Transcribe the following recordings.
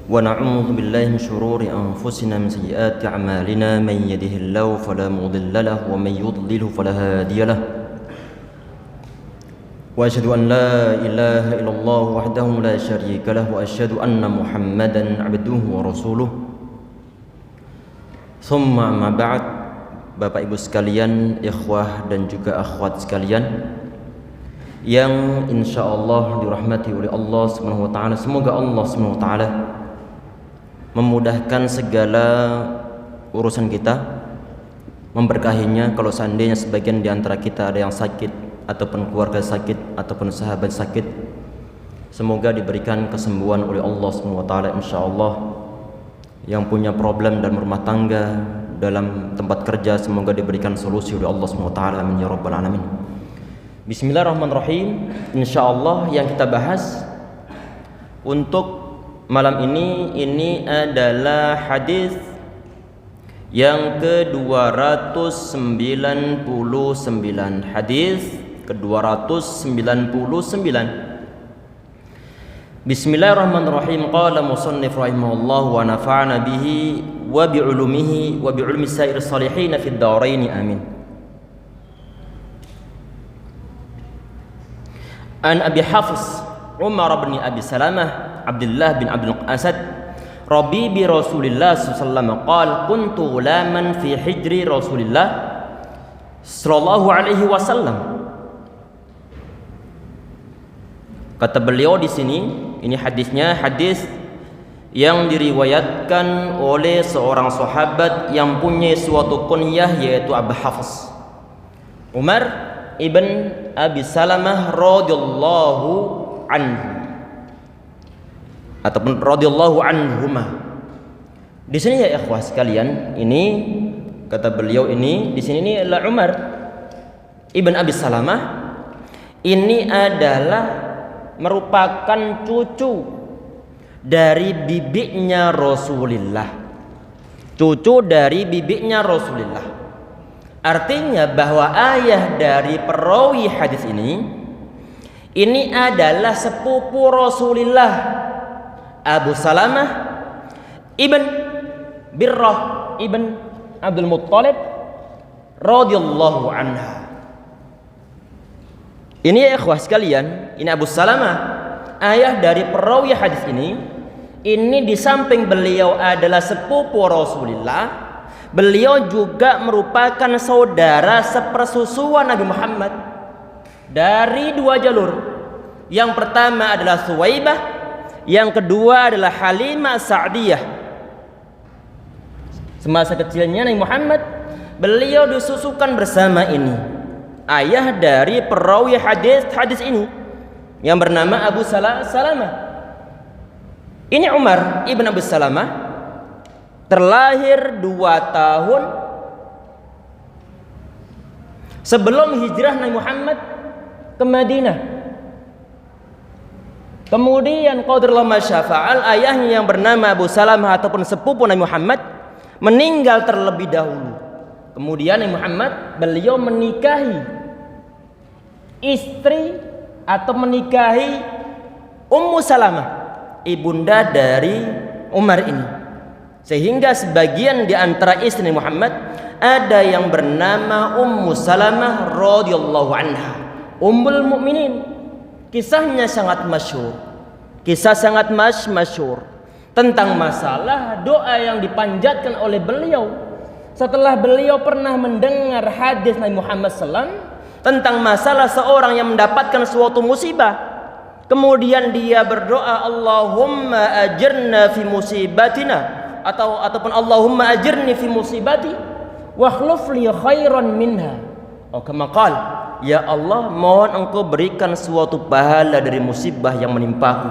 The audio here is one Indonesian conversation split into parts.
ونعوذ بالله من شرور أنفسنا من سيئات أعمالنا من يهده الله فلا مضل له ومن يضلل فلا هادي له وأشهد أن لا إله إلا الله وحده لا شريك له وأشهد أن محمدا عبده ورسوله ثم أما بعد. Bapak Ibu sekalian, ikhwah dan juga akhwat sekalian yang insyaallah dirahmati oleh Allah Subhanahu wa taala. Semoga Allah Subhanahu wa taala memudahkan segala urusan kita, memberkahinya. Kalau seandainya sebagian di antara kita ada yang sakit ataupun keluarga sakit ataupun sahabat sakit, semoga diberikan kesembuhan oleh Allah Subhanahu wa taala insyaallah. Yang punya problem dalam rumah tangga, dalam tempat kerja, semoga diberikan solusi oleh Allah Subhanahu wa taala. Amin ya rabbal alamin. Bismillahirrahmanirrahim. Insyaallah yang kita bahas untuk malam ini adalah hadis yang ke-299. Hadis ke-299. Bismillahirrahmanirrahim. Qala musannif rahimahullah wa nafa'ana bihi wa bi'ulumihi wa bi'ulumi sa'ir salihin fid dharain amin. An Abi Hafiz Umar bin Abi Salamah Abdullah bin Abdul Asad Rabi bi Rasulillah sallallahu alaihi wasallam qala kuntu ghulaman fi hijri Rasulillah sallallahu alaihi wasallam. Kata beliau di sini, ini hadisnya hadis yang diriwayatkan oleh seorang sahabat yang punya suatu kunyah yaitu Abu Hafiz Umar ibn Abi Salamah radhiyallahu anhu ataupun radhiyallahu anhuma. Di sini ya ikhwah sekalian, ini kata beliau ini di sini ini adalah Umar ibn Abi Salamah. Ini adalah merupakan cucu dari bibiknya Rasulullah. Cucu dari bibiknya Rasulullah. Artinya bahwa ayah dari perawi hadis ini adalah sepupu Rasulullah, Abu Salamah ibn Birrah ibn Abdul Muttalib radhiyallahu anha. Ini ya ikhwah sekalian, ini Abu Salamah, ayah dari perawi hadis ini di samping beliau adalah sepupu Rasulullah, beliau juga merupakan saudara sepersusuan Nabi Muhammad dari dua jalur. Yang pertama adalah Suwaibah, yang kedua adalah Halimah Sa'diyah. Semasa kecilnya Nabi Muhammad, beliau disusukan bersama ini, ayah dari perawi hadis ini yang bernama Abu Salamah. Ini Umar ibn Abi Salamah terlahir 2 tahun sebelum hijrah Nabi Muhammad ke Madinah. Kemudian qadarullah ma syafa'al, ayahnya yang bernama Abu Salamah ataupun sepupu Nabi Muhammad meninggal terlebih dahulu. Kemudian Nabi Muhammad beliau menikahi istri atau menikahi Ummu Salamah, ibunda dari Umar ini. Sehingga sebagian di antara istri Muhammad ada yang bernama Ummu Salamah radhiyallahu anha, Ummul Mukminin. Kisahnya sangat masyhur. Kisah sangat masyhur tentang masalah doa yang dipanjatkan oleh beliau setelah beliau pernah mendengar hadis Nabi Muhammad SAW tentang masalah seorang yang mendapatkan suatu musibah. Kemudian dia berdoa, Allahumma ajirna fi musibatina, ataupun Allahumma ajirni fi musibati wa akhlif li khairan minha. Oh, kama qala, ya Allah, mohon engkau berikan suatu pahala dari musibah yang menimpaku,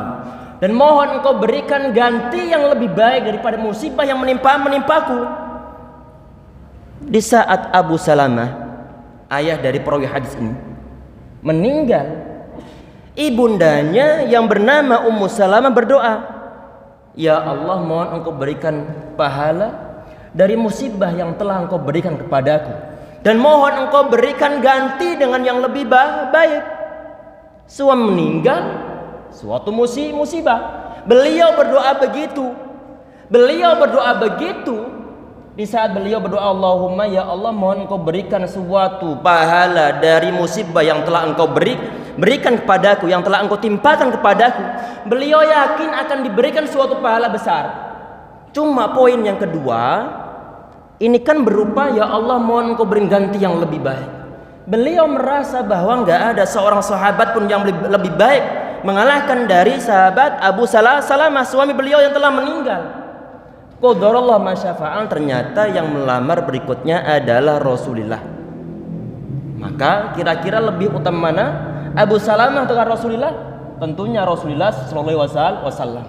dan mohon engkau berikan ganti yang lebih baik daripada musibah yang menimpaku. Di saat Abu Salamah, ayah dari perawi hadis ini, meninggal, ibundanya yang bernama Ummu Salamah berdoa, ya Allah, mohon engkau berikan pahala dari musibah yang telah engkau berikan kepadaku, dan mohon engkau berikan ganti dengan yang lebih baik. Suami meninggal, suatu musibah, Beliau berdoa begitu. Beliau berdoa begitu di saat beliau berdoa, Allahumma ya Allah, mohon engkau berikan suatu pahala dari musibah yang telah engkau berikan kepadaku, yang telah engkau timpakan kepadaku. Beliau yakin akan diberikan suatu pahala besar. Cuma poin yang kedua, ini kan berupa ya Allah mohon engkau beri ganti yang lebih baik. Beliau merasa bahwa nggak ada seorang sahabat pun yang lebih baik mengalahkan dari sahabat Abu Salamah, suami beliau yang telah meninggal. Qadarullah masyafa'al, ternyata yang melamar berikutnya adalah Rasulullah. Maka kira-kira lebih utama mana, Abu Salamah atau Rasulullah? Tentunya Rasulullah sallallahu alaihi wasallam.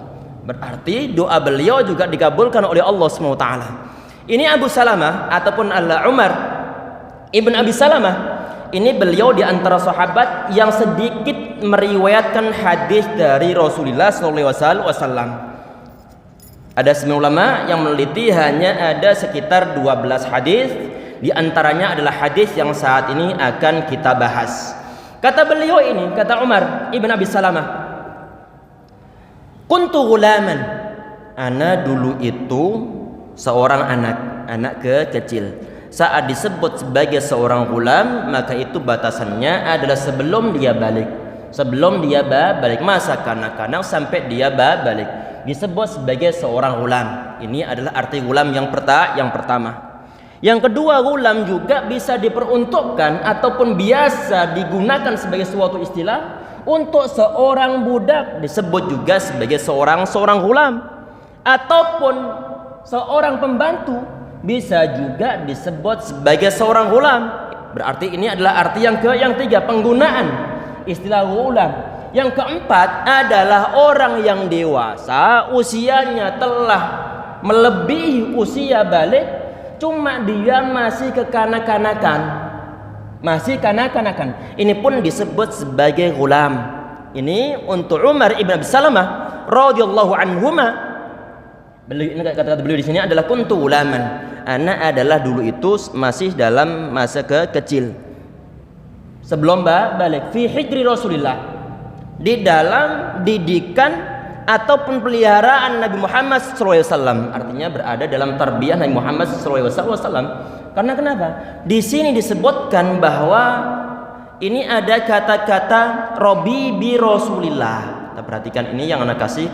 Berarti doa beliau juga dikabulkan oleh Allah SWT. Ini Abu Salamah ataupun Umar ibn Abi Salamah, ini beliau di antara sahabat yang sedikit meriwayatkan hadis dari Rasulullah SAW. Ada sebagian ulama yang meneliti hanya ada sekitar 12 hadis. Di antaranya adalah hadis yang saat ini akan kita bahas. Kata beliau ini, kata Umar ibn Abi Salamah, kuntu gulaman, ana dulu itu seorang anak kecil. Saat disebut sebagai seorang gulam, maka itu batasannya adalah sebelum dia balik. Sebelum dia balik, masa kanak-kanak sampai dia balik, disebut sebagai seorang gulam. Ini adalah arti gulam yang pertama. Yang kedua, gulam juga bisa diperuntukkan ataupun biasa digunakan sebagai suatu istilah untuk seorang budak, disebut juga sebagai seorang gulam, ataupun seorang pembantu bisa juga disebut sebagai seorang gulam. Berarti ini adalah arti yang ketiga, penggunaan istilah gulam. Yang keempat adalah orang yang dewasa, usianya telah melebihi usia balik, cuma dia masih kekanak-kanakan, masih kanak-kanakan. Ini pun disebut sebagai gulam. Ini untuk Umar ibn Abi Salamah radhiyallahu anhuma. Kata-kata beliau di sini adalah kuntu ulaman. Anak adalah dulu itu masih dalam masa kecil. Sebelum balik fi hijri Rasulillah, di dalam didikan ataupun peliharaan Nabi Muhammad SAW. Artinya berada dalam tarbiyah Nabi Muhammad SAW. Karena kenapa? Di sini disebutkan bahwa ini ada kata-kata Robi bi Rasulillah. Kita perhatikan ini yang anak kasih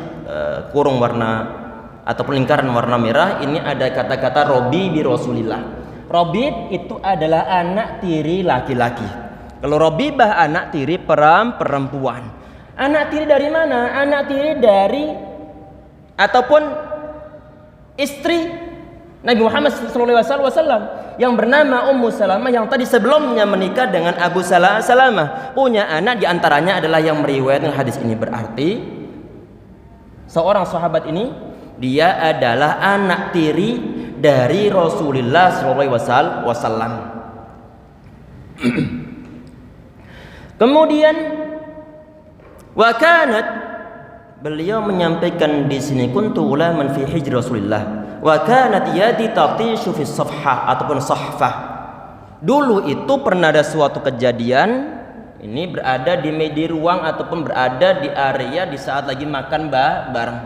kurung warna ataupun lingkaran warna merah. Ini ada kata-kata Robi bi Rasulillah. Robi itu adalah anak tiri laki-laki. Kalau Robibah anak tiri perempuan. Anak tiri dari mana? Anak tiri dari ataupun istri Nabi Muhammad SAW yang bernama Ummu Salamah, yang tadi sebelumnya menikah dengan Abu Salamah. Punya anak, diantaranya adalah yang meriwayatkan hadis ini. Berarti seorang sahabat ini dia adalah anak tiri dari Rasulullah SAW. Kemudian wakanat, beliau menyampaikan di sini kuntu ulaman fi hijri Rasulillah wa kanat yadi tatishu fi safhah ataupun sahfah. Dulu itu pernah ada suatu kejadian, ini berada di media ruang ataupun berada di area di saat lagi makan bareng.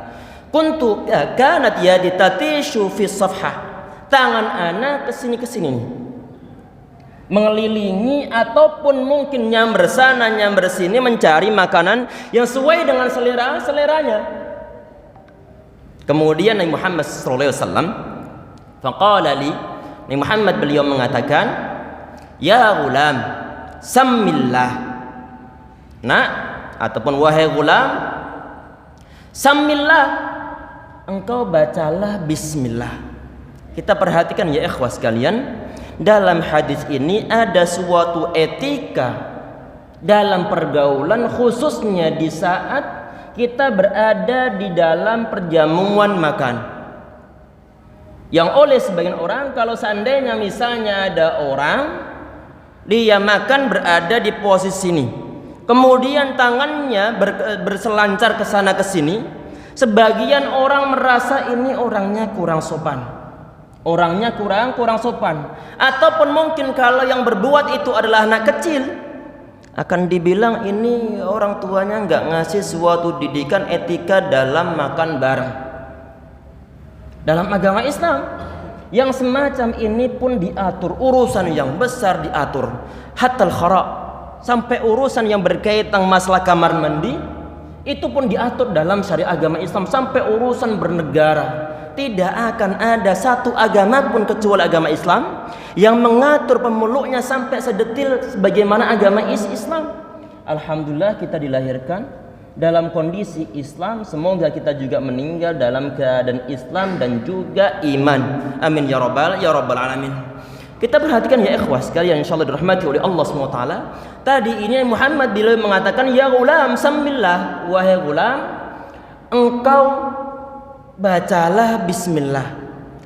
Kuntu kanat yadi tatishu fi safhah, tangan anak kesini nih, mengelilingi ataupun mungkin nyamber sana nyamber sini mencari makanan yang sesuai dengan seleranya. Kemudian Nabi Muhammad sallallahu alaihi wasallam faqala li, Nabi Muhammad beliau mengatakan, ya gulam sammillah, nak ataupun wahai gulam, sammillah, engkau bacalah bismillah. Kita perhatikan ya ikhwas sekalian, dalam hadis ini ada suatu etika dalam pergaulan, khususnya di saat kita berada di dalam perjamuan makan. Yang oleh sebagian orang, kalau seandainya misalnya ada orang dia makan berada di posisi ini, kemudian tangannya berselancar ke sana ke sini, sebagian orang merasa ini orangnya kurang sopan. Orangnya kurang sopan. Ataupun mungkin kalau yang berbuat itu adalah anak kecil, akan dibilang ini orang tuanya nggak ngasih suatu didikan etika dalam makan bareng. Dalam agama Islam yang semacam ini pun diatur, urusan yang besar diatur, hatal khara, sampai urusan yang berkaitan masalah kamar mandi itu pun diatur dalam syariat agama Islam, sampai urusan bernegara. Tidak akan ada satu agama pun kecuali agama Islam yang mengatur pemeluknya sampai sedetil sebagaimana agama Islam. Alhamdulillah kita dilahirkan dalam kondisi Islam, semoga kita juga meninggal dalam keadaan Islam dan juga iman. Amin ya rabbal alamin. Kita perhatikan ya ikhwah sekalian, insyaallah dirahmati oleh Allah SWT. Tadi ini Muhammad bila mengatakan ya gulam samillah, wahai gulam engkau bacalah bismillah.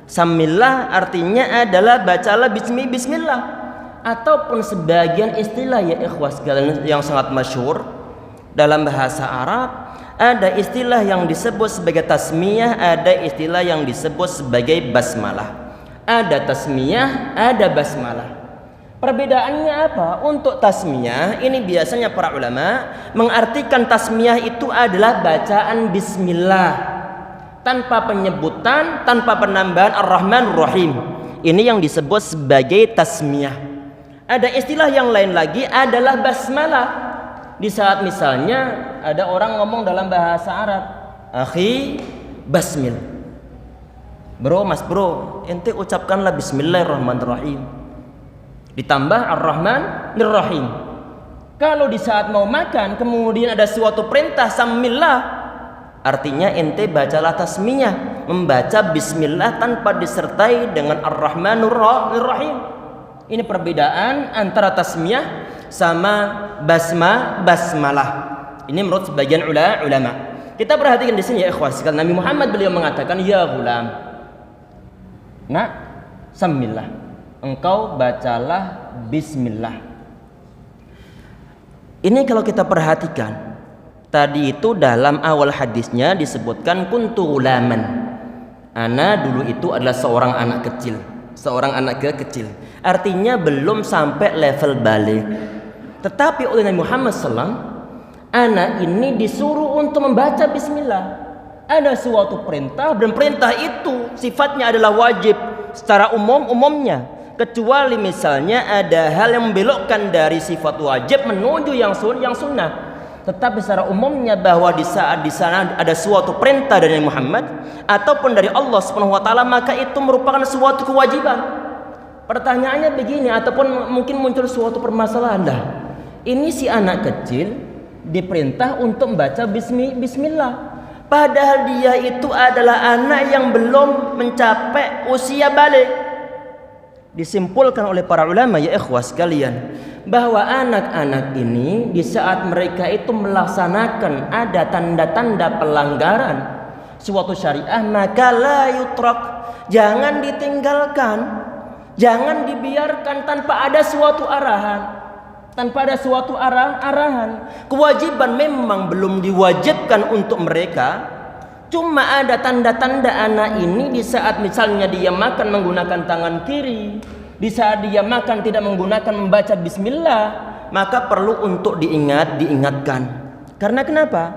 Samillah artinya adalah bacalah bismillah, ataupun sebagian istilah ya ikhwas sekalian yang sangat masyhur dalam bahasa Arab, ada istilah yang disebut sebagai tasmiyah, ada istilah yang disebut sebagai basmalah. Ada tasmiyah, ada basmalah. Perbedaannya apa? Untuk tasmiyah ini biasanya para ulama mengartikan tasmiyah itu adalah bacaan bismillah tanpa penyebutan, tanpa penambahan Ar-Rahman Ar-Rahim. Ini yang disebut sebagai tasmiyah. Ada istilah yang lain lagi adalah basmalah. Di saat misalnya ada orang ngomong dalam bahasa Arab, akhi basmil, bro, mas bro, ente ucapkanlah bismillahirrahmanirrahim ditambah Ar-Rahman-Ar-Rahim. Kalau di saat mau makan kemudian ada suatu perintah samillah, artinya ente bacalah tasmiyah, membaca bismillah tanpa disertai dengan Ar-Rahmanur-Rahim. Ini perbedaan antara tasmiyah sama basmalah. Ini menurut sebagian ulama. Kita perhatikan di sini ya ikhwas sekalian, Nabi Muhammad beliau mengatakan ya gulam, nak samillah, engkau bacalah bismillah. Ini kalau kita perhatikan, tadi itu dalam awal hadisnya disebutkan kuntu ulaman. Ana dulu itu adalah seorang anak kecil, seorang anak kecil. Artinya belum sampai level balik. Tetapi oleh Nabi Muhammad SAW, anak ini disuruh untuk membaca bismillah. Ada suatu perintah, dan perintah itu sifatnya adalah wajib secara umumnya. Kecuali misalnya ada hal yang membelokkan dari sifat wajib menuju yang sunnah. Tetapi secara umumnya bahwa di saat di sana ada suatu perintah dari Muhammad ataupun dari Allah Subhanahu wa taala, maka itu merupakan suatu kewajiban. Pertanyaannya begini, ataupun mungkin muncul suatu permasalahan, dah ini si anak kecil diperintah untuk membaca bismillah, padahal dia itu adalah anak yang belum mencapai usia balik. Disimpulkan oleh para ulama ya ikhwah sekalian, bahwa anak-anak ini di saat mereka itu melaksanakan ada tanda-tanda pelanggaran suatu syariah, maka la yutrak, jangan ditinggalkan, jangan dibiarkan tanpa ada suatu arahan. Tanpa ada suatu arahan. Kewajiban memang belum diwajibkan untuk mereka, cuma ada tanda-tanda anak ini di saat misalnya dia makan menggunakan tangan kiri, di saat dia makan tidak menggunakan membaca bismillah, maka perlu untuk diingatkan. Karena kenapa?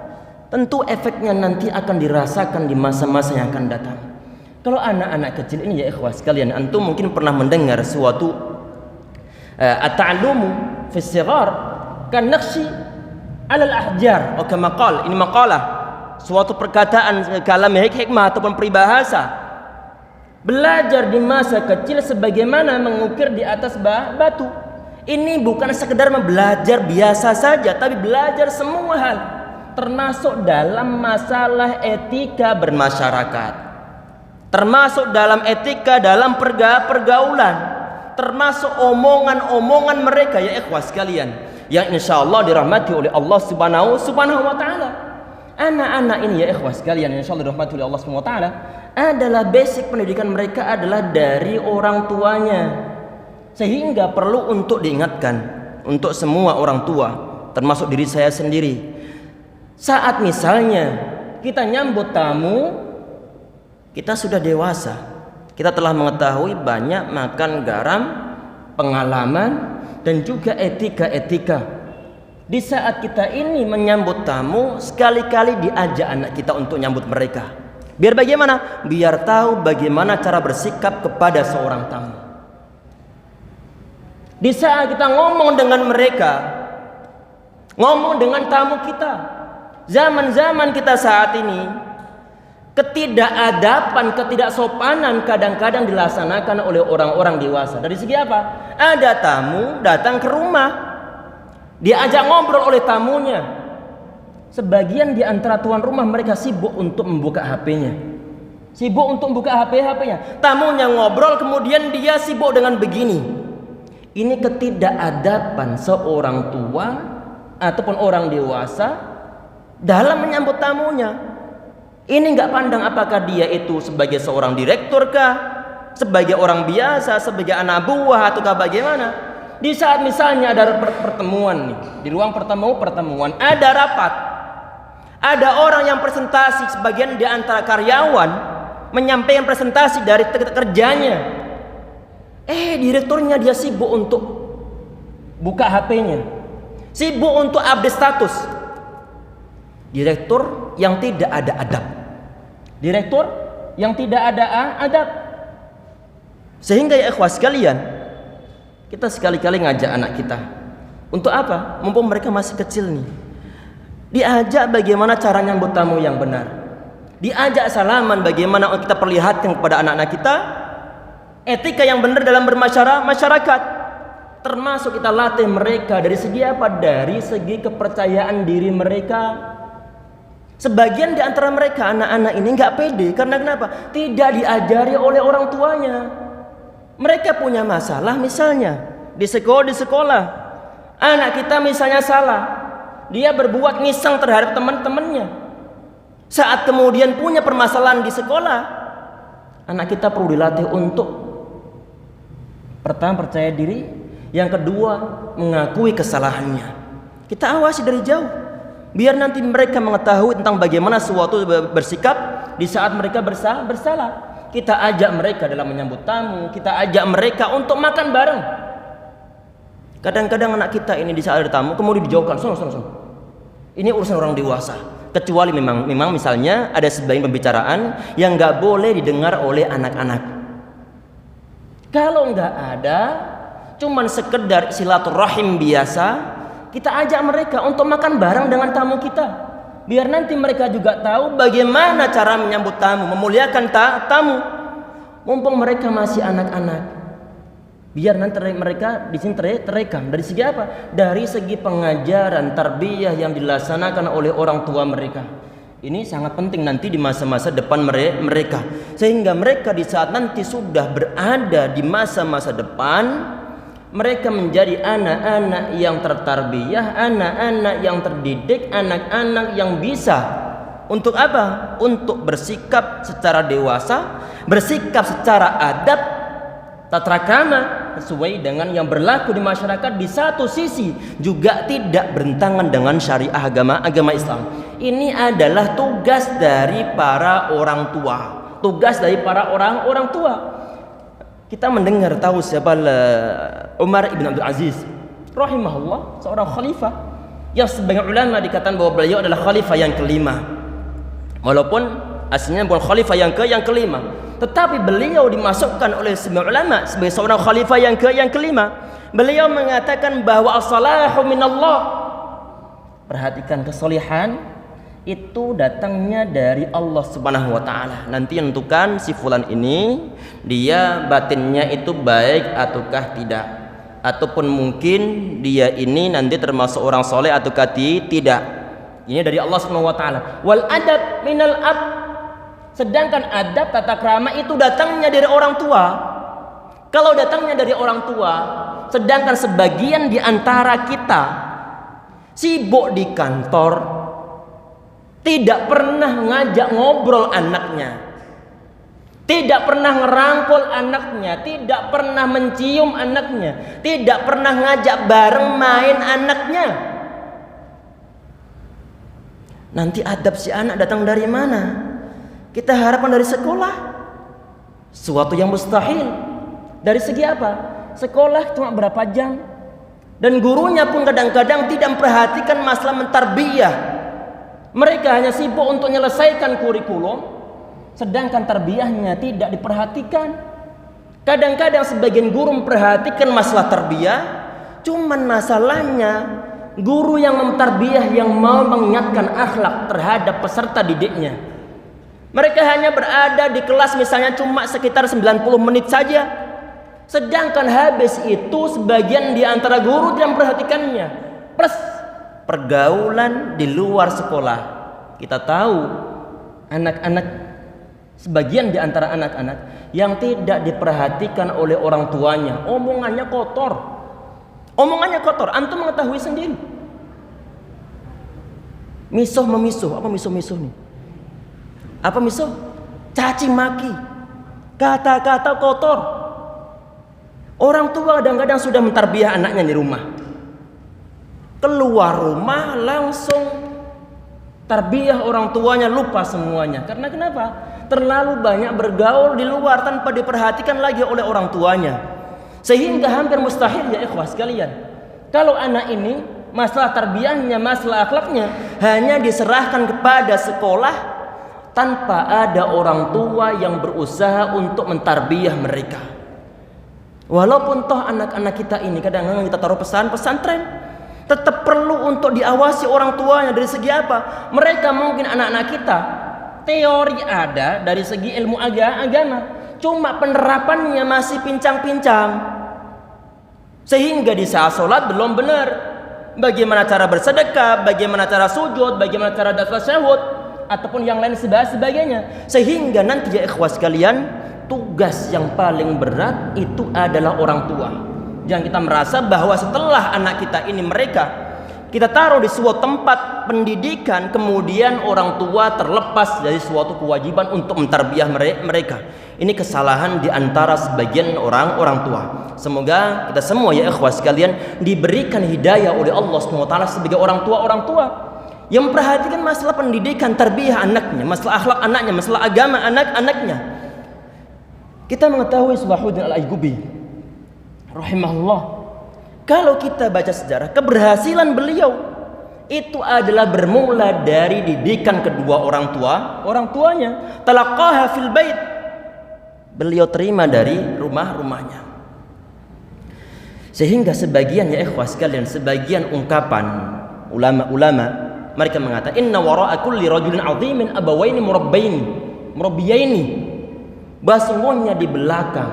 Tentu efeknya nanti akan dirasakan di masa-masa yang akan datang. Kalau anak-anak kecil ini ya ikhwah sekalian, antum mungkin pernah mendengar suatu at-ta'allumu fi as-sighar kan naqshi 'ala al-ahjar, atau kama qala, ini maqalah, suatu perkataan kalam hikmah ataupun peribahasa. Belajar di masa kecil sebagaimana mengukir di atas batu. Ini bukan sekedar belajar biasa saja, tapi belajar semua hal, termasuk dalam masalah etika bermasyarakat, termasuk dalam etika dalam pergaulan, termasuk omongan-omongan mereka ya ikhwah sekalian, yang insyaallah dirahmati oleh Allah Subhanahu wa taala. Anak-anak ini ya ikhwah sekalian, insyaallah dirahmati oleh Allah Subhanahu wa taala, adalah basic pendidikan mereka adalah dari orang tuanya. Sehingga perlu untuk diingatkan untuk semua orang tua, termasuk diri saya sendiri. Saat misalnya kita nyambut tamu, kita sudah dewasa, kita telah mengetahui banyak makan garam, pengalaman dan juga etika-etika. Di saat kita ini menyambut tamu, sekali-kali diajak anak kita untuk nyambut mereka. Biar bagaimana? Biar tahu bagaimana cara bersikap kepada seorang tamu. Di saat kita ngomong dengan mereka, ngomong dengan tamu kita, zaman-zaman kita saat ini, ketidakadaban, ketidaksopanan kadang-kadang dilaksanakan oleh orang-orang dewasa. Dari segi apa? Ada tamu datang ke rumah, diajak ngobrol oleh tamunya. Sebagian di antara tuan rumah mereka sibuk untuk membuka HP-nya. Sibuk untuk membuka HP-nya. Tamunya ngobrol, kemudian dia sibuk dengan begini. Ini ketidakadaban seorang tua ataupun orang dewasa dalam menyambut tamunya. Ini nggak pandang apakah dia itu sebagai seorang direktur kah, sebagai orang biasa, sebagai anak buah ataukah bagaimana. Di saat misalnya ada pertemuan nih, di ruang pertemuan ada rapat, ada orang yang presentasi, sebagian di antara karyawan menyampaikan presentasi dari kerjanya. Direkturnya dia sibuk untuk buka HP-nya, sibuk untuk update status. Direktur yang tidak ada adab, direktur yang tidak ada adab. Sehingga ya ikhwah sekalian, kita sekali-kali ngajak anak kita untuk apa? Mumpung mereka masih kecil nih, diajak bagaimana cara nyambut tamu yang benar, diajak salaman bagaimana kita perlihatkan kepada anak-anak kita etika yang benar dalam bermasyarakat. Termasuk kita latih mereka dari segi apa? Dari segi kepercayaan diri mereka. Sebagian di antara mereka, anak-anak ini nggak pede karena kenapa? Tidak diajari oleh orang tuanya. Mereka punya masalah misalnya di sekolah. Anak kita misalnya salah, dia berbuat ngiseng terhadap teman-temannya. Saat kemudian punya permasalahan di sekolah, anak kita perlu dilatih untuk pertama percaya diri, yang kedua mengakui kesalahannya. Kita awasi dari jauh, biar nanti mereka mengetahui tentang bagaimana suatu bersikap di saat mereka bersalah. Kita ajak mereka dalam menyambut tamu, kita ajak mereka untuk makan bareng. Kadang-kadang anak kita ini di saat ada tamu kemudian dijauhkan, sono. Ini urusan orang dewasa. Kecuali memang misalnya ada sebagian pembicaraan yang nggak boleh didengar oleh anak-anak. Kalau nggak ada, cuman sekedar silaturahim biasa, kita ajak mereka untuk makan bareng dengan tamu kita. Biar nanti mereka juga tahu bagaimana cara menyambut tamu, memuliakan tamu. Mumpung mereka masih anak-anak, biar nanti mereka di sini terekam. Dari segi apa? Dari segi pengajaran, tarbiyah yang dilaksanakan oleh orang tua mereka. Ini sangat penting nanti di masa-masa depan mereka. Sehingga mereka di saat nanti sudah berada di masa-masa depan, mereka menjadi anak-anak yang tertarbiyah, anak-anak yang terdidik, anak-anak yang bisa untuk apa? Untuk bersikap secara dewasa, bersikap secara adab, tata krama sesuai dengan yang berlaku di masyarakat. Di satu sisi juga tidak bertentangan dengan syariah agama Islam. Ini adalah tugas dari para orang tua, tugas dari para orang tua. Kita mendengar tahu siapa Umar ibn Abdul Aziz rahimahullah, seorang khalifah yang sebagian ulama dikatakan bahwa beliau adalah khalifah yang kelima, walaupun aslinya bukan khalifah yang kelima, tetapi beliau dimasukkan oleh sebagian ulama sebagai seorang khalifah yang kelima. Beliau mengatakan bahwa as-salahu minallah. Perhatikan, kesolihan itu datangnya dari Allah Subhanahu wa taala. Nanti yang menentukan si fulan ini dia batinnya itu baik ataukah tidak, ataupun mungkin dia ini nanti termasuk orang soleh ataukah tidak. Ini dari Allah Subhanahu wa taala. Wal adab minal ab. Sedangkan adab, tata krama itu datangnya dari orang tua. Kalau datangnya dari orang tua, sedangkan sebagian di antara kita sibuk di kantor, tidak pernah ngajak ngobrol anaknya, tidak pernah ngerangkul anaknya, tidak pernah mencium anaknya, tidak pernah ngajak bareng main anaknya. Nanti adab si anak datang dari mana? Kita harapkan dari sekolah, suatu yang mustahil. Dari segi apa? Sekolah cuma berapa jam? Dan gurunya pun kadang-kadang tidak memperhatikan masalah mentarbiyah. Mereka hanya sibuk untuk menyelesaikan kurikulum, sedangkan tarbiyahnya tidak diperhatikan. Kadang-kadang sebagian guru memperhatikan masalah tarbiyah, cuman masalahnya guru yang mentarbiyah yang mau mengingatkan akhlak terhadap peserta didiknya. Mereka hanya berada di kelas misalnya cuma sekitar 90 menit saja. Sedangkan habis itu sebagian di antara guru tidak memperhatikannya. Plus pergaulan di luar sekolah. Kita tahu anak-anak, sebagian di antara anak-anak yang tidak diperhatikan oleh orang tuanya, omongannya kotor. Omongannya kotor, antum mengetahui sendiri. Misuh memisuh, apa misuh-misuh nih? Apa misuh? Caci maki, kata-kata kotor. Orang tua kadang-kadang sudah mentarbiyah anaknya di rumah, keluar rumah langsung tarbiyah orang tuanya lupa semuanya. Karena kenapa? Terlalu banyak bergaul di luar tanpa diperhatikan lagi oleh orang tuanya, sehingga hampir mustahil ya ikhwah sekalian, kalau anak ini masalah tarbiyahnya, masalah akhlaknya hanya diserahkan kepada sekolah tanpa ada orang tua yang berusaha untuk mentarbiyah mereka. Walaupun toh anak-anak kita ini kadang-kadang kita taruh pesantren, tetap perlu untuk diawasi orang tuanya. Dari segi apa? Mereka mungkin anak-anak kita teori ada dari segi ilmu agama, cuma penerapannya masih pincang-pincang, sehingga di saat sholat belum benar. Bagaimana cara bersedekah, bagaimana cara sujud, bagaimana cara tasyahud, ataupun yang lain sebagainya. Sehingga nanti ya ikhwah sekalian, tugas yang paling berat itu adalah orang tua. Jangan kita merasa bahwa setelah anak kita ini kita taruh di suatu tempat pendidikan, kemudian orang tua terlepas dari suatu kewajiban untuk mentarbiyah mereka. Ini kesalahan di antara sebagian orang tua. Semoga kita semua ya ikhwah sekalian diberikan hidayah oleh Allah SWT sebagai orang tua yang memperhatikan masalah pendidikan, tarbiyah anaknya, masalah akhlak anaknya, masalah agama anak-anaknya. Kita mengetahui Salahuddin Al-Ayyubi rahimahullah, kalau kita baca sejarah, keberhasilan beliau itu adalah bermula dari didikan kedua orang tuanya. Talaqaha fil bait, beliau terima dari rumahnya. Sehingga sebagian ya ikhwah sekalian, sebagian ungkapan ulama-ulama, mereka mengatakan inna wara'a kulli rajulin 'azimin abawaini murabbiyaini. Bahasanya di belakang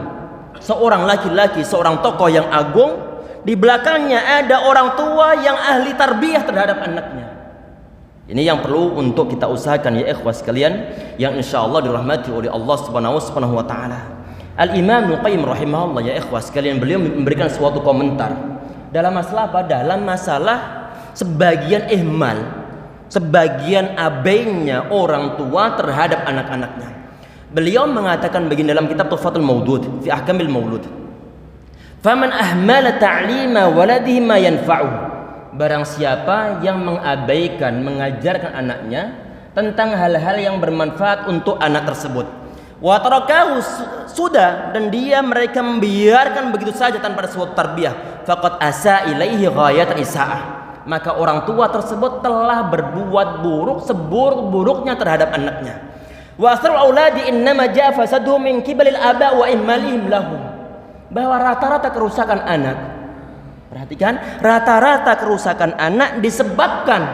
seorang laki-laki, seorang tokoh yang agung, di belakangnya ada orang tua yang ahli tarbiyah terhadap anaknya. Ini yang perlu untuk kita usahakan ya ikhwah sekalian, yang insyaallah dirahmati oleh Allah Subhanahu wa taala. Al-Imam Ibnu Qayyim rahimahullah ya ikhwah sekalian, beliau memberikan suatu komentar dalam masalah apa? Dalam masalah sebagian ihmal, sebagian abainya orang tua terhadap anak-anaknya. Beliau mengatakan begini dalam kitab Tuhfatul Maudud fi Ahkamil Maulud, faman ahmala ta'lima waladihi ma yanfa'u, barang siapa yang mengabaikan mengajarkan anaknya tentang hal-hal yang bermanfaat untuk anak tersebut, wa tarakahu sudah, dan mereka membiarkan begitu saja tanpa ada suatu tarbiyah, faqad asa ilaihi ghayat isaah, maka orang tua tersebut telah berbuat buruk seburuk-buruknya terhadap anaknya. Wa asrul auladi innama jaa fasaduhum min qibalil aba wa immalihim lahum, bahwa rata-rata kerusakan anak, perhatikan, rata-rata kerusakan anak disebabkan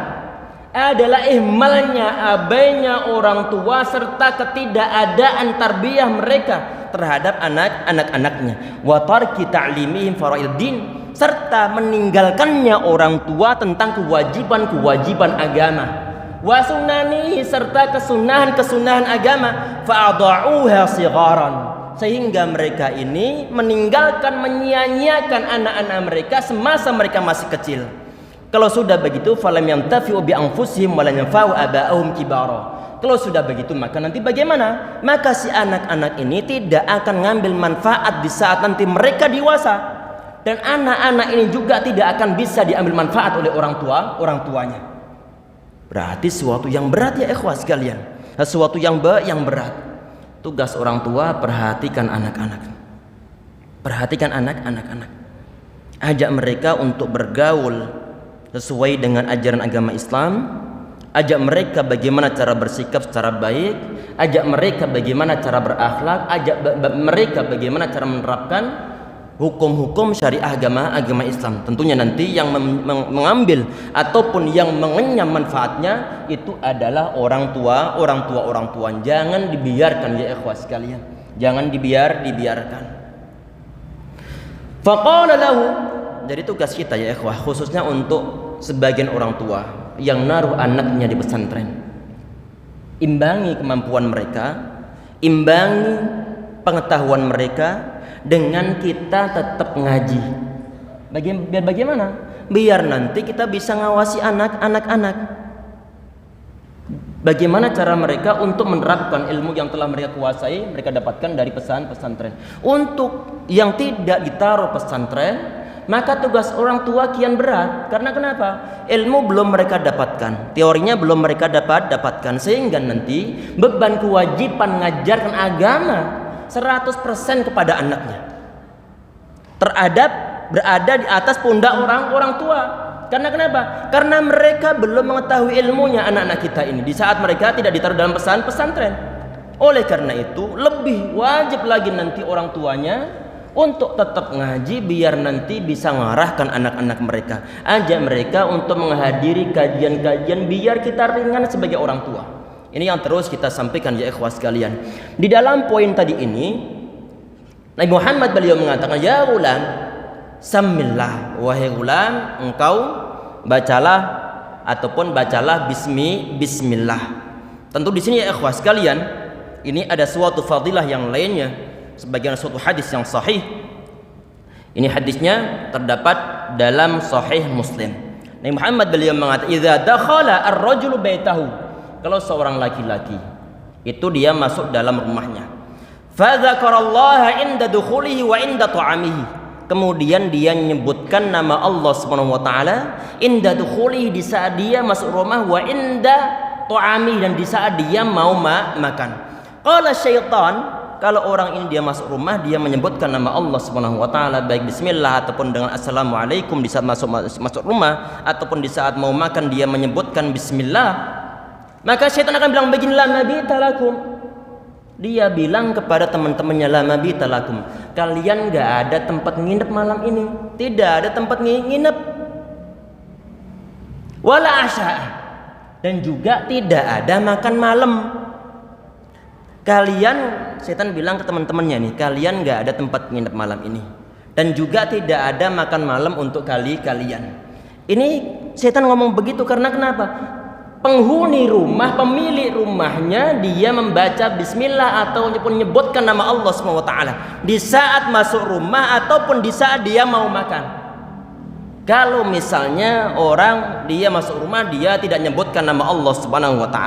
adalah ihmalnya, abainya orang tua serta ketidakadaan tarbiyah mereka terhadap anak-anaknya. Wa tarki ta'limihim fara'iddin, serta meninggalkannya orang tua tentang kewajiban-kewajiban agama. Wa sunanihi, serta kesunahan-kesunahan agama. Fa'adha'uha sigharan, sehingga mereka ini meninggalkan, menyia-nyiakan anak-anak mereka semasa mereka masih kecil. Kalau sudah begitu, falam yantafi'u bi anfusihim wa lan yanfa'u aba'ahum kibara. Kalau sudah begitu, maka nanti bagaimana? Maka si anak-anak ini tidak akan ngambil manfaat di saat nanti mereka dewasa, dan anak-anak ini juga tidak akan bisa diambil manfaat oleh orang tuanya. Berarti sesuatu yang berat ya ikhwah sekalian, sesuatu yang berat. Tugas orang tua perhatikan anak-anak. Perhatikan anak-anak. Ajak mereka untuk bergaul sesuai dengan ajaran agama Islam. Ajak mereka bagaimana cara bersikap secara baik. Ajak mereka bagaimana cara berakhlak. Ajak mereka bagaimana cara menerapkan hukum-hukum syariah agama Islam. Tentunya nanti yang mengambil ataupun yang mengenyam manfaatnya itu adalah orang tua. Jangan dibiarkan ya ikhwah sekalian. Jangan dibiarkan. Faqala lahu, jadi tugas kita ya ikhwah, khususnya untuk sebagian orang tua yang naruh anaknya di pesantren. Imbangi kemampuan mereka, imbangi pengetahuan mereka dengan kita tetap ngaji. Biar bagaimana? Biar nanti kita bisa ngawasi anak-anak. Bagaimana cara mereka untuk menerapkan ilmu yang telah mereka kuasai, mereka dapatkan dari pesantren. Untuk yang tidak ditaruh pesantren, maka tugas orang tua kian berat. Karena kenapa? Ilmu belum mereka dapatkan, teorinya belum mereka dapatkan, sehingga nanti beban kewajiban mengajarkan agama 100% kepada anaknya berada di atas pundak orang tua. Karena kenapa? Karena mereka belum mengetahui ilmunya anak-anak kita ini di saat mereka tidak ditaruh dalam pesantren. Oleh karena itu lebih wajib lagi nanti orang tuanya untuk tetap ngaji, biar nanti bisa mengarahkan anak-anak mereka. Ajak mereka untuk menghadiri kajian-kajian biar kita ringan sebagai orang tua. Ini yang terus kita sampaikan ya ikhwah sekalian. Di dalam poin tadi ini Nabi Muhammad beliau mengatakan, ya ulam, samillah, wahai ulam, engkau bacalah ataupun bacalah bismillah. Tentu di sini ya ikhwah sekalian, ini ada suatu fadilah yang lainnya, sebagian suatu hadis yang sahih. Ini hadisnya terdapat dalam Sahih Muslim. Nabi Muhammad beliau mengatakan, idza dakhala ar-rajulu baitahu, kalau seorang laki-laki itu dia masuk dalam rumahnya, fa dzakarallaha inda dukhulihi wa inda ta'amihi, kemudian dia menyebutkan nama Allah Subhanahu wa taala inda dukhulihi, di saat dia masuk rumah, wa inda ta'amihi, dan di saat dia mau makan. Qala syaitan, kalau orang ini dia masuk rumah dia menyebutkan nama Allah Subhanahu wa taala baik bismillah ataupun dengan assalamualaikum di saat masuk rumah, ataupun di saat mau makan dia menyebutkan bismillah, maka syaitan akan bilang beginilah, mabita lakum. Dia bilang kepada teman-temannya, la mabita lakum, kalian gak ada tempat nginep malam ini, tidak ada tempat nginep, wala asya, dan juga tidak ada makan malam. Kalian, setan bilang ke teman-temannya nih, kalian gak ada tempat nginep malam ini, dan juga tidak ada makan malam untuk kalian. Ini setan ngomong begitu karena kenapa? Penghuni rumah, pemilik rumahnya, dia membaca bismillah ataupun menyebutkan nama Allah SWT di saat masuk rumah ataupun di saat dia mau makan. Kalau misalnya orang dia masuk rumah dia tidak menyebutkan nama Allah SWT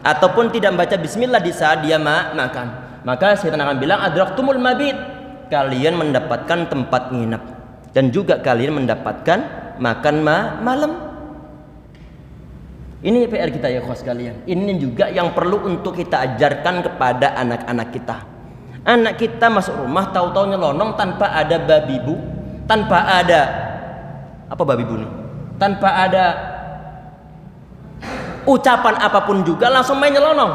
ataupun tidak membaca bismillah di saat dia makan, maka setan akan bilang, adraktumul mabit, kalian mendapatkan tempat nginep dan juga kalian mendapatkan makan malam. Ini PR kita ya kawan sekalian. Ini juga yang perlu untuk kita ajarkan kepada anak-anak kita. Anak kita masuk rumah tahu-tahu nyelonong tanpa ada babi bu, tanpa ada apa babi bu nih, tanpa ada ucapan apapun juga langsung main nyelonong.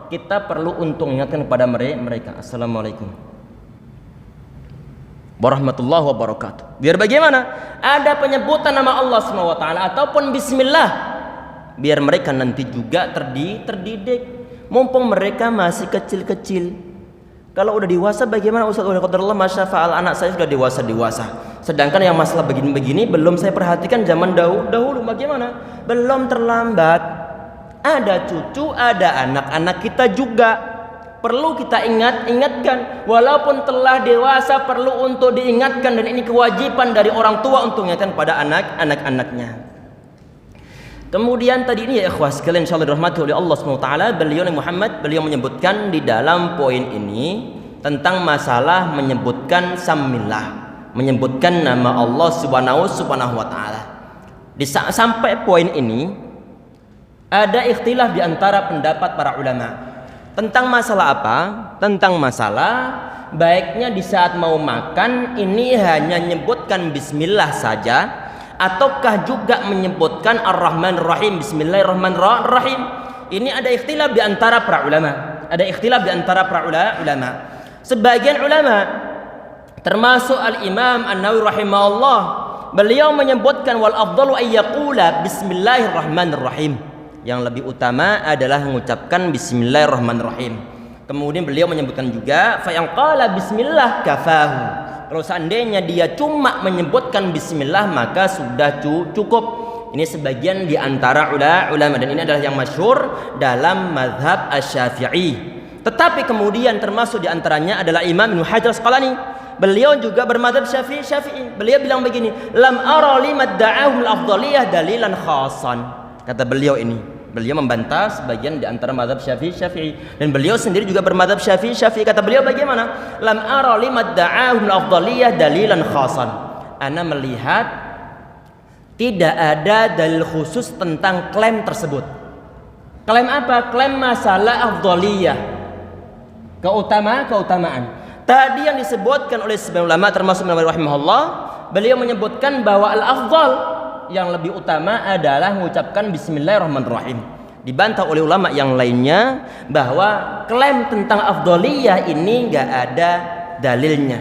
Kita perlu untuk ingatkan kepada mereka, assalamualaikum warahmatullahi wabarakatuh. Biar bagaimana? Ada penyebutan nama Allah SWT ataupun bismillah, biar mereka nanti juga terdidik. Mumpung mereka masih kecil-kecil. Kalau udah dewasa bagaimana Ustaz? Udah qadarullah masyafa'al, anak saya sudah dewasa. Sedangkan yang masalah begini-begini belum saya perhatikan zaman dahulu. Bagaimana? Belum terlambat. Ada cucu, ada anak-anak kita juga perlu kita ingatkan. Walaupun telah dewasa perlu untuk diingatkan, dan ini kewajiban dari orang tua untuk mengingatkan pada anak-anaknya. Kemudian tadi ini ya ikhwah sekalian insyaallah dirahmati oleh Allah SWT, beliau Nabi Muhammad beliau menyebutkan di dalam poin ini tentang masalah menyebutkan samillah, menyebutkan nama Allah Subhanahu wa taala. Sampai poin ini ada ikhtilaf di antara pendapat para ulama tentang masalah apa? Tentang masalah baiknya di saat mau makan ini hanya menyebutkan bismillah saja, ataukah juga menyebutkan Ar-Rahman Ar-Rahim, Bismillahirrahmanirrahim? Ini ada ikhtilaf di antara para ulama. Sebagian ulama termasuk Al-Imam An-Nawawi rahimahullah, beliau menyebutkan wal afdalu ay yaqula Bismillahirrahmanirrahim. Yang lebih utama adalah mengucapkan Bismillahirrahmanirrahim. Kemudian beliau menyebutkan juga fa yang qala bismillah kafahu. Kalau seandainya dia cuma menyebutkan bismillah maka sudah cukup. Ini sebagian di antara ulama dan ini adalah yang masyhur dalam mazhab Asy-Syafi'i. Tetapi kemudian termasuk di antaranya adalah Imam Ibnu Hajar Asqalani. Beliau juga bermadzhab Syafi'i. Beliau bilang begini, lam ara limad da'ahum al-afdaliyah dalilan khasan. Kata beliau ini. Beliau membantah sebagian di antara mazhab Syafi'i dan beliau sendiri juga bermadzhab Syafi'i. Kata beliau bagaimana? Lam ara limad da'ahum al-afdaliyah dalilan khasan. Ana melihat tidak ada dalil khusus tentang klaim tersebut. Klaim apa? Klaim masalah afdaliyah, keutamaan. Tadi yang disebutkan oleh sebagian ulama termasuk Nawawi rahimahullah, beliau menyebutkan bahwa al-afdal yang lebih utama adalah mengucapkan Bismillahirrahmanirrahim. Dibantah oleh ulama yang lainnya bahwa klaim tentang afdaliyah ini nggak ada dalilnya.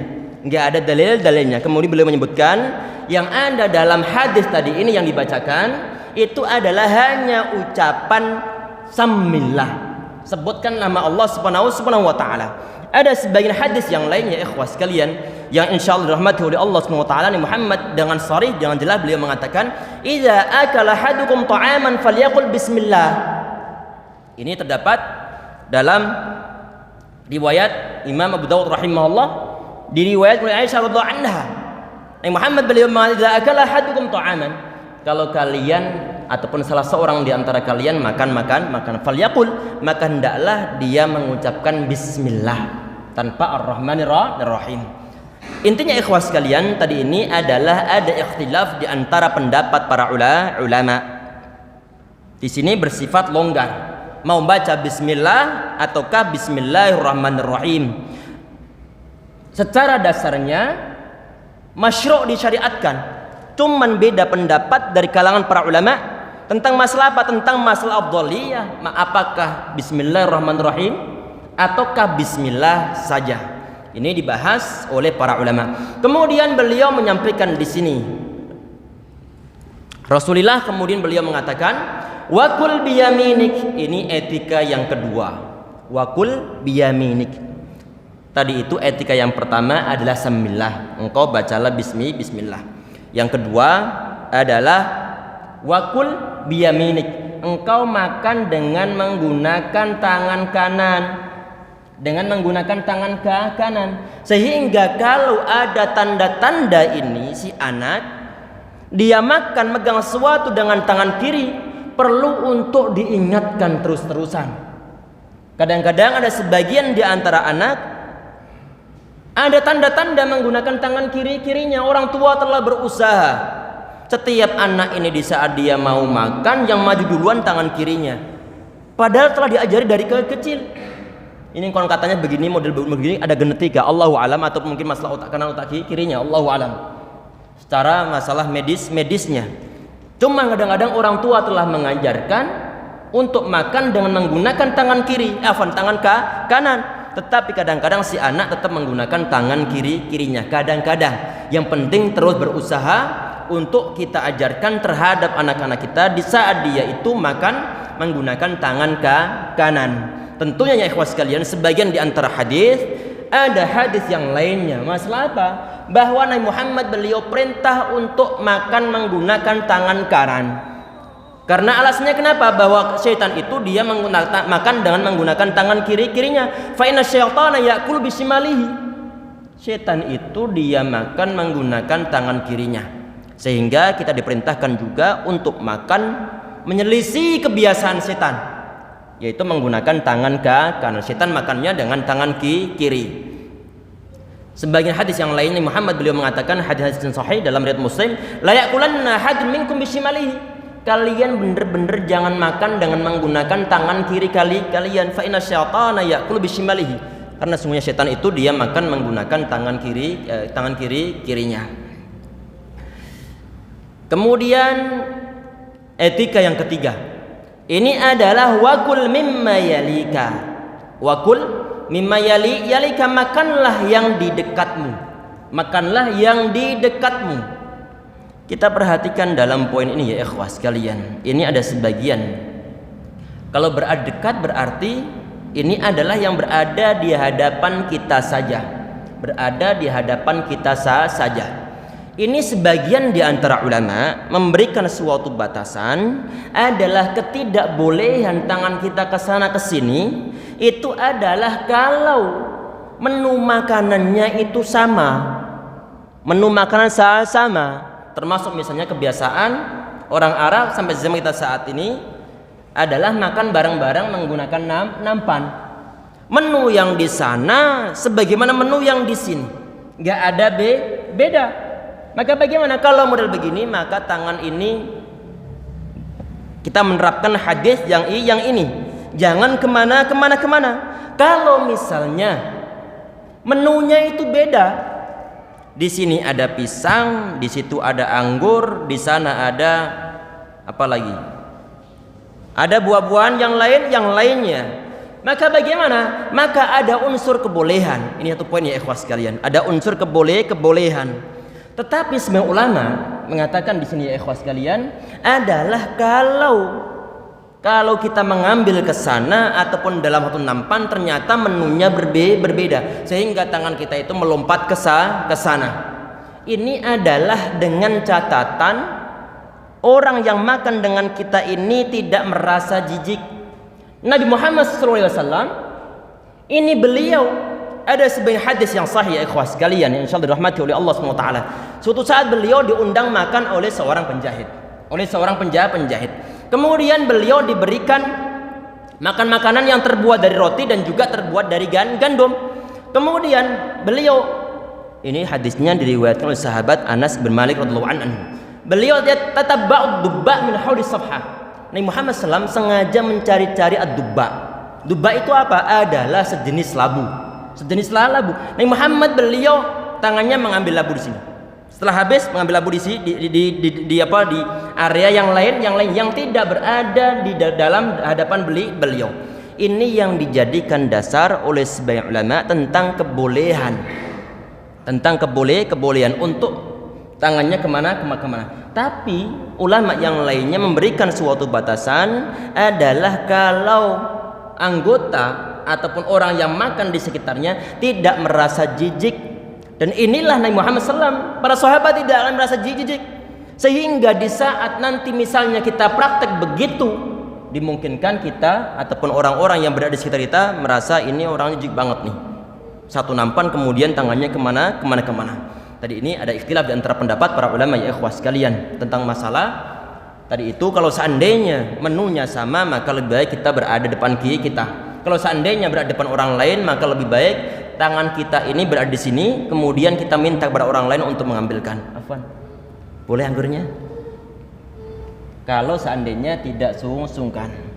Kemudian beliau menyebutkan yang ada dalam hadis tadi ini yang dibacakan itu adalah hanya ucapan samillah, sebutkan nama Allah subhanahu wa ta'ala. Ada sebagian hadis yang lainnya ikhwas sekalian yang insyaallah dirahmati oleh Allah subhanahu wa ta'ala, Muhammad dengan sharih dengan jelas beliau mengatakan idza akala hadukum ta'aman falyaqul bismillah. Ini terdapat dalam riwayat Imam Abu Dawud rahimahullah, di riwayat oleh Aisyah radhiyallahu anha. Muhammad beliau mengatakan idza akala hadukum ta'aman, kalau kalian ataupun salah seorang di antara kalian makan falyaqul, maka hendaklah dia mengucapkan bismillah tanpa ar-rahmanir-rahim. Intinya ikhwas sekalian, tadi ini adalah ada ikhtilaf di antara pendapat para ulama. Di sini bersifat longgar, mau baca bismillah ataukah bismillahirrahmanirrahim. Secara dasarnya masyru' disyariatkan, cuman beda pendapat dari kalangan para ulama tentang masalah apa? Tentang masalah afdhaliyah, apakah bismillahirrahmanirrahim ataukah bismillah saja. Ini dibahas oleh para ulama. Kemudian beliau menyampaikan di sini, Rasulullah kemudian beliau mengatakan wakul biyaminik. Ini etika yang kedua, wakul biyaminik. Tadi itu etika yang pertama adalah samillah, engkau bacalah bismillah. Yang kedua adalah wakul biyaminik, engkau makan dengan menggunakan tangan kanan, sehingga kalau ada tanda-tanda ini si anak dia makan megang sesuatu dengan tangan kiri perlu untuk diingatkan terus-terusan. Kadang-kadang ada sebagian di antara anak ada tanda-tanda menggunakan tangan kirinya. Orang tua telah berusaha, setiap anak ini di saat dia mau makan yang maju duluan tangan kirinya, padahal telah diajari dari kecil. Ini kalau katanya begini, model begini ada genetika, Allahu alam, atau mungkin masalah otak kanan otak kirinya, Allahu alam. Secara masalah medisnya. Cuma kadang-kadang orang tua telah mengajarkan untuk makan dengan menggunakan tangan kanan. Tetapi kadang-kadang si anak tetap menggunakan tangan kirinya. Kadang-kadang yang penting terus berusaha untuk kita ajarkan terhadap anak-anak kita di saat dia itu makan menggunakan tangan kanan. Tentunya ya ikhwas sekalian, sebagian di antara hadis, ada hadis yang lainnya. Masalah apa? Bahwa Nabi Muhammad beliau perintah untuk makan menggunakan tangan kanan. Karena alasannya kenapa? Bahwa syaitan itu dia makan dengan menggunakan tangan kirinya. Fa inna syaitana ya'kul bisimalihi. Syaitan itu dia makan menggunakan tangan kirinya. Sehingga kita diperintahkan juga untuk makan menyelisih kebiasaan setan, yaitu menggunakan tangan kanan. Setan makannya dengan tangan kiri. Sebagian hadis yang lainnya Muhammad beliau mengatakan, hadis yang sahih dalam riwayat Muslim, la yaqulanna ahadun minkum bisimalihi. Kalian benar-benar jangan makan dengan menggunakan tangan kiri kalian. Fa inna syaitana ya'kulu bisimalihi. Karena sungguhnya setan itu dia makan menggunakan tangan kirinya. Kemudian etika yang ketiga, ini adalah wakul mimma yalika. Wakul mimma yalika, makanlah yang di dekatmu. Makanlah yang di dekatmu. Kita perhatikan dalam poin ini ya ikhwah sekalian. Ini ada sebagian, kalau berada dekat berarti ini adalah yang berada di hadapan kita saja. Berada di hadapan kita saja. Ini sebagian di antara ulama memberikan suatu batasan adalah ketidakbolehan tangan kita ke sana ke sini. Itu adalah kalau menu makanannya itu sama. Menu makanan sama. Termasuk misalnya kebiasaan orang Arab sampai zaman kita saat ini adalah makan bareng-bareng menggunakan nampan. Menu yang di sana sebagaimana menu yang di sini, nggak ada beda. Maka bagaimana kalau model begini? Maka tangan ini kita menerapkan hadis yang ini, jangan kemana. Kalau misalnya menunya itu beda, di sini ada pisang, di situ ada anggur, di sana ada apa lagi? Ada buah-buahan yang lainnya. Maka bagaimana? Maka ada unsur kebolehan. Ini satu poin ya ikhwas sekalian. Ada unsur kebolehan. Tetapi semua ulama mengatakan di sini ya ikhwas sekalian adalah kalau kita mengambil ke sana ataupun dalam satu nampan ternyata menunya berbeda sehingga tangan kita itu melompat ke sana. Ini adalah dengan catatan orang yang makan dengan kita ini tidak merasa jijik. Nabi Muhammad SAW ini beliau ada sebuah hadis yang sahih ya ikhwah sekalian yang insyaallah dirahmati oleh Allah SWT. Suatu saat beliau diundang makan oleh seorang penjahit. Kemudian beliau diberikan makan makanan yang terbuat dari roti dan juga terbuat dari gandum. Kemudian beliau, ini hadisnya diriwayatkan oleh sahabat Anas bin Malik radhiyallahu anhu. Beliau tatabba'ud dubba min hauli safha. Nabi Muhammad SAW sengaja mencari-cari ad-dubba. Dubba itu apa? Adalah sejenis labu. Nabi Muhammad beliau tangannya mengambil labu di sini. Setelah habis mengambil labu di area yang lain yang tidak berada di dalam hadapan beliau. Ini yang dijadikan dasar oleh sebagian ulama tentang kebolehan. Kebolehan untuk tangannya kemana. Tapi ulama yang lainnya memberikan suatu batasan adalah kalau anggota ataupun orang yang makan di sekitarnya tidak merasa jijik. Dan inilah Nabi Muhammad SAW, para sahabat tidak merasa jijik. Sehingga di saat nanti misalnya kita praktek begitu, dimungkinkan kita ataupun orang-orang yang berada di sekitar kita merasa ini orangnya jijik banget nih. Satu nampan kemudian tangannya kemana. Tadi ini ada ikhtilaf di antara pendapat para ulama ya ikhwah sekalian tentang masalah tadi itu. Kalau seandainya menunya sama maka lebih baik kita berada depan kiri kita. Kalau seandainya berada depan orang lain maka lebih baik tangan kita ini berada di sini kemudian kita minta kepada orang lain untuk mengambilkan. Afwan, boleh anggurnya? Kalau seandainya tidak sungkan.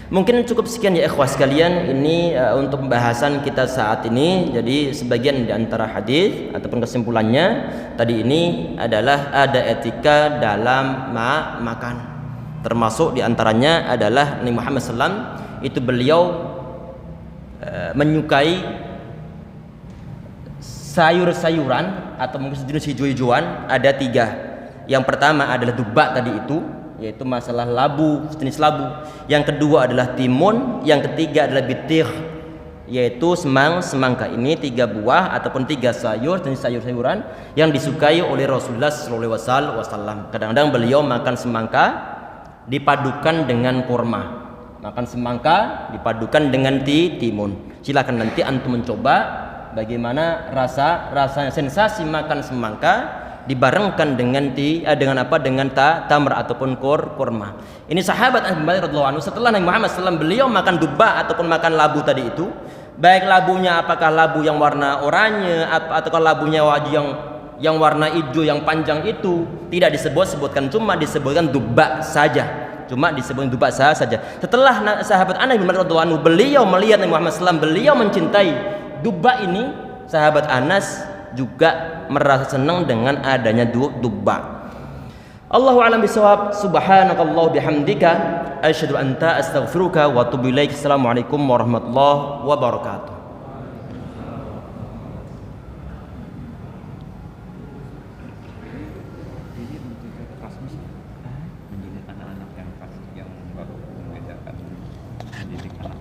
Mungkin cukup sekian ya ikhwah sekalian ini untuk pembahasan kita saat ini. Jadi sebagian di antara hadis ataupun kesimpulannya tadi ini adalah ada etika dalam makan. Termasuk di antaranya adalah Nabi Muhammad SAW itu beliau menyukai sayur-sayuran atau mungkin sejenis hijau-hijauan ada 3. Yang pertama adalah dubba tadi itu, yaitu masalah labu, sejenis labu. Yang kedua adalah timun, yang ketiga adalah bitir, yaitu semangka. Ini 3 buah ataupun 3 sayur, jenis sayur-sayuran yang disukai oleh Rasulullah SAW. Kadang-kadang beliau makan semangka dipadukan dengan kurma, makan semangka dipadukan dengan timun. Silakan nanti antum mencoba bagaimana rasanya sensasi makan semangka dibarengkan dengan tamar ataupun kurma. Ini sahabat Anas bin Malik radhiyallahu anhu setelah Nabi Muhammad SAW beliau makan dubba ataupun makan labu tadi itu, baik labunya apakah labu yang warna oranye ataukah labunya yang warna hijau yang panjang itu tidak disebutkan, cuma disebutkan dubba saja. Setelah sahabat Anas bin Malik radhiyallahu anhu beliau melihat Nabi Muhammad SAW beliau mencintai dubba ini, sahabat Anas juga merasa senang dengan adanya dubba. Allahu a'lam bishawab. Subhanakallah bihamdika asyhadu an la astaghfiruka wa atubu ilaik. Assalamualaikum warahmatullahi wabarakatuh. Mendidik anak-anak yang baru mengajarkan mendidik anak